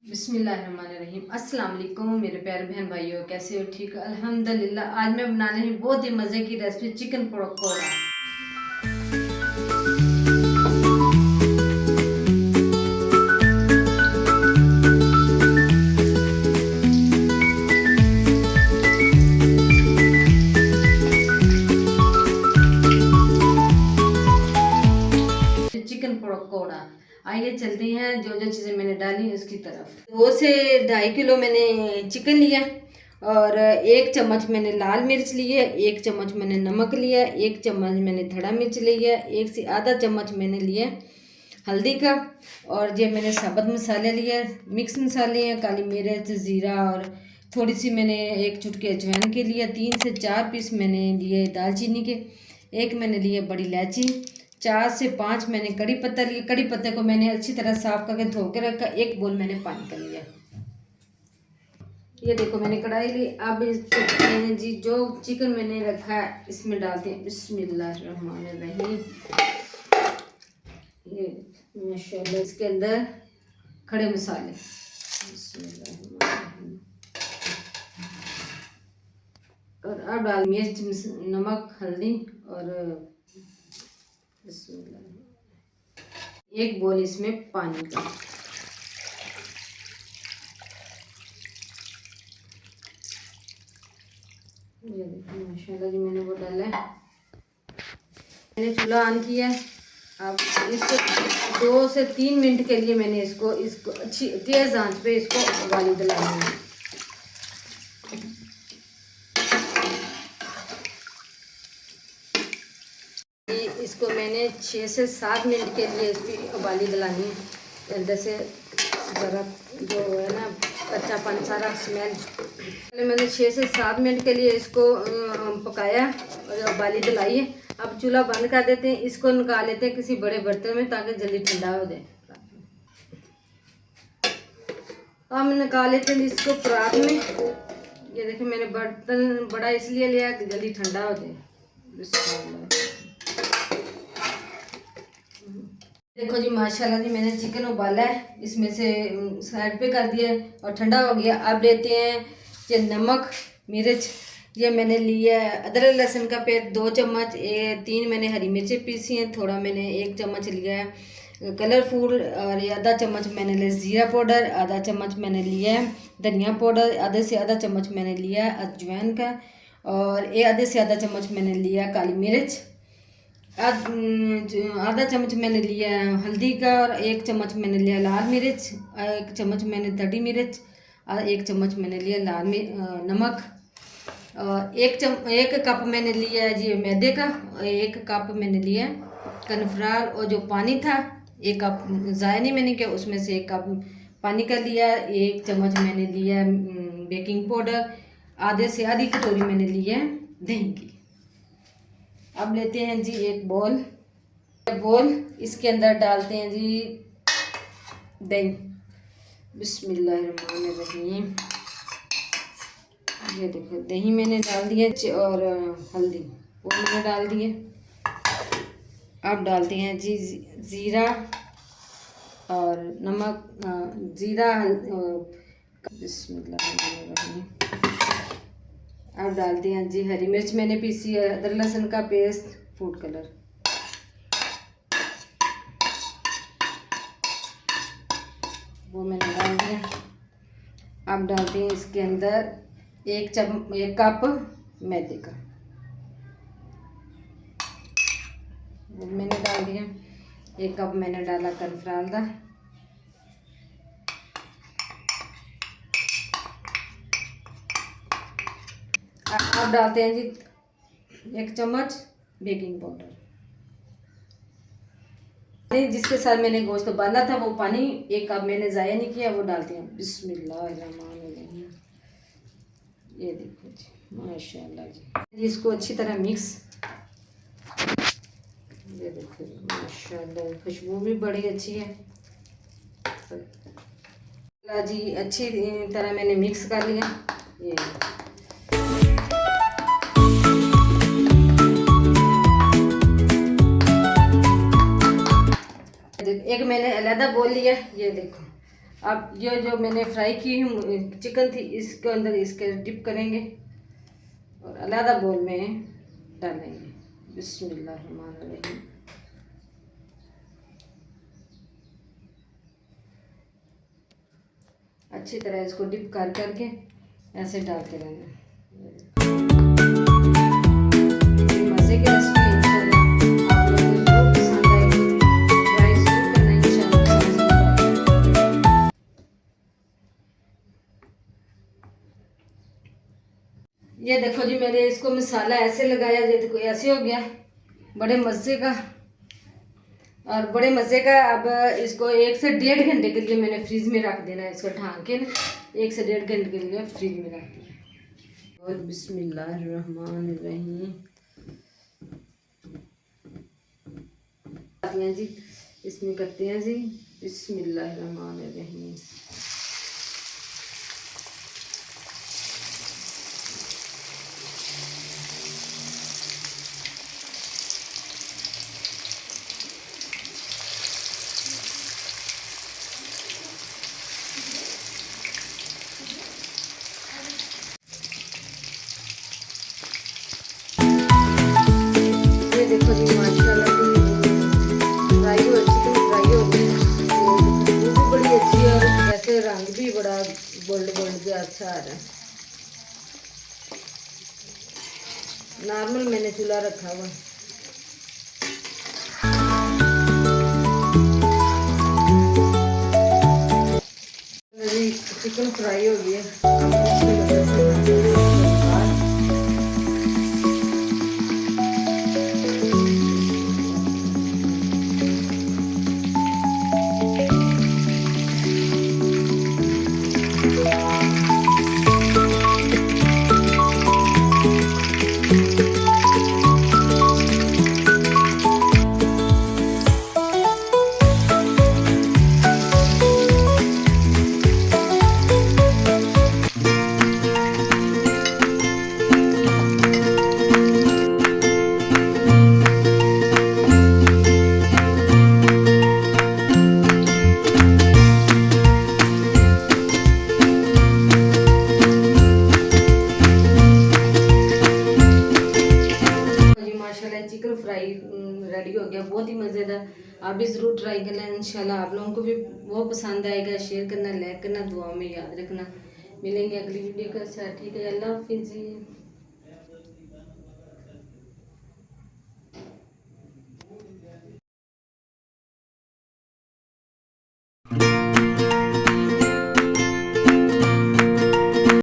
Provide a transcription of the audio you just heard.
बिस्मिल्लाहिर्रहमानिर्रहीम। अस्सलाम वालेकुम मेरे प्यारे बहन भाइयों, कैसे हो? ठीक है अल्हम्दुलिल्लाह। आज मैं बनाने रही बहुत ही मज़े की recipe chicken pakora. Chicken pakora, आइए चलते हैं जो जो चीज़ें मैंने डाली उसकी तरफ। 2 से 2.5 किलो मैंने चिकन लिया और 1 चम्मच मैंने लाल मिर्च ली है, 1 चम्मच मैंने नमक लिया, 1 चम्मच मैंने धड़ा मिर्च ली है, 1 से आधा चम्मच मैंने लिया हल्दी का, और ये मैंने साबुत मसाले लिए, मिक्स मसाले हैं, काली मिर्च, ज़ीरा, और थोड़ी सी मैंने 1 चुटकी अजवाइन के लिए, 3 से 4 पीस मैंने लिए दालचीनी के, 1 मैंने लिए बड़ी इलायची, 4 से 5 मैंने कड़ी पत्ता लिया। कड़ी पत्ते को मैंने अच्छी तरह साफ करके धो के रखा। 1 बोल मैंने पानी का लिया। ये देखो मैंने कढ़ाई ली। अब इसमें जी जो चिकन मैंने रखा है इसमें डालते हैं। बिस्मिल्लाहिर्रहमानिर्रहीम। ये माशाल्लाह इसके अंदर खड़े मसाले, बिस्मिल्लाहिर्रहमानिर्रहीम, और अब डाल मिर्च, नमक, हल्दी, और 1 बोल इसमें पानी का। ये देखिए माशाल्लाह जी मैंने वो डाला है। मैंने चूल्हा ऑन किया है। अब इसको 2 से 3 मिनट के लिए मैंने इसको अच्छी तेज़ आंच पे इसको उबाली दिलानी है। इसको मैंने 6 से 7 मिनट के लिए इसकी उबाली दिलानी है। अंदर से ज़रा जो है ना कच्चापन सारा स्मेल। पहले मैंने 6 से 7 मिनट के लिए इसको पकाया और उबाली दिलाई है। अब चूल्हा बंद कर देते हैं। इसको निकाल लेते हैं किसी बड़े बर्तन में ताकि जल्दी ठंडा हो जाए। हम निकाल लेते हैं इसको परात में। ये देखिए मैंने बर्तन बड़ा इसलिए लिया कि जल्दी ठंडा हो जाए। देखो जी माशाल्लाह जी मैंने चिकन उबाला है, इसमें से साइड पे कर दिया और ठंडा हो गया। अब लेते हैं ये नमक, मिर्च, ये मैंने लिया है अदरक लहसुन का पेस्ट 2 चम्मच, 3 मैंने हरी मिर्चें पीसी हैं, थोड़ा मैंने 1 चम्मच लिया है कलरफुल, और ये आधा चम्मच मैंने लिया ज़ीरा पाउडर, आधा चम्मच मैंने लिया है धनिया पाउडर, आधे से आधा चम्मच मैंने लिया है अजवाइन का, और ये आधे से आधा चम्मच मैंने लिया काली मिर्च, आधा चम्मच मैंने लिया हल्दी का, और 1 चम्मच मैंने लिया लाल मिर्च, 1 चम्मच मैंने धड़ी मिर्च, और 1 चम्मच मैंने लिया नमक, और 1 कप मैंने लिया जी मैदे का, 1 कप मैंने लिया कॉर्नफ्लोर, और जो पानी था 1 कप ज़ाया नहीं मैंने किया, उसमें से 1 कप पानी का लिया, 1 चम्मच मैंने लिया बेकिंग पाउडर, आधे से आधी कटोरी मैंने लिया दही की। अब लेते हैं जी एक बोल, इसके अंदर डालते हैं जी दही। बिस्मिल्लाहिर्रहमानिर्रहीम। ये देखो दही मैंने डाल दिया और हल्दी वो मैंने डाल दिए। अब डालते हैं जी ज़ीरा और नमक, ज़ीरा, बिस्मिल्लाहिर्रहमानिर्रहीम। अब डालते हैं जी हरी मिर्च मैंने पीसी है, अदरक लहसुन का पेस्ट, फूड कलर, वो मैंने डाल दिया। अब डालते हैं इसके अंदर 1 कप मैदे का, वो मैंने डाल दिया। 1 कप मैंने डाला कॉर्नफ्लोर का, अब डालते हैं जी 1 चम्मच बेकिंग पाउडर। जिसके साथ मैंने गोश्त उबाला था वो पानी 1 कप मैंने ज़ाया नहीं किया, वो डालते हैं। बिस्मिल्लाहिर्रहमानिर्रहीम। ये देखो जी माशाल्लाह जी, इसको अच्छी तरह मिक्स। ये देखो माशाल्लाह खुशबू भी बड़ी अच्छी है जी। अच्छी तरह मैंने मिक्स कर लिया। ये एक मैंने अलहदा बोल लिया। ये देखो अब ये जो मैंने फ्राई की हुई चिकन थी इसके अंदर इसके डिप करेंगे और अलग बोल में डालेंगे। बिस्मिल्लाहिर्रहमानिर्रहीम। अच्छी तरह इसको डिप कर करके ऐसे डालते रहना। मज़े की रेसिपी इंशाल्लाह आप लोगों को जरूर पसंद आएगी। ट्राई जरूर करना इंशाल्लाह। ये देखो जी मैंने इसको मसाला ऐसे लगाया, ये देखो ऐसे हो गया बड़े मज़े का और बड़े मज़े का। अब इसको 1 से 1.5 घंटे के लिए मैंने फ्रीज में रख देना है। इसको ढाँक के ना 1 से 1.5 घंटे के लिए फ्रीज में रख दिया। और बिस्मिल्लाहिर्रहमानिर्रहीम जी इसमें करते हैं जी बिस्मिल्लाहिर्रहमानिर्रहीम। देखो जी माशाल्लाह फ्राई हो चिकन फ्राई हो गई, खुशबू भी बड़ी अच्छी है और ऐसे रंग भी बड़ा गोल्ड गोल्ड के अच्छा आ रहा है। नॉर्मल मैंने चूल्हा रखा हुआ। चिकन फ्राई हो गया। चिकन फ्राई रेडी हो गया, बहुत ही मज़ेदार। आप भी ज़रूर ट्राई करना इंशाल्लाह। आप लोगों को भी बहुत पसंद आएगा। शेयर करना, लाइक करना, दुआ में याद रखना। मिलेंगे अगली वीडियो के साथ। ठीक है, अल्लाह हाफिज़ जी।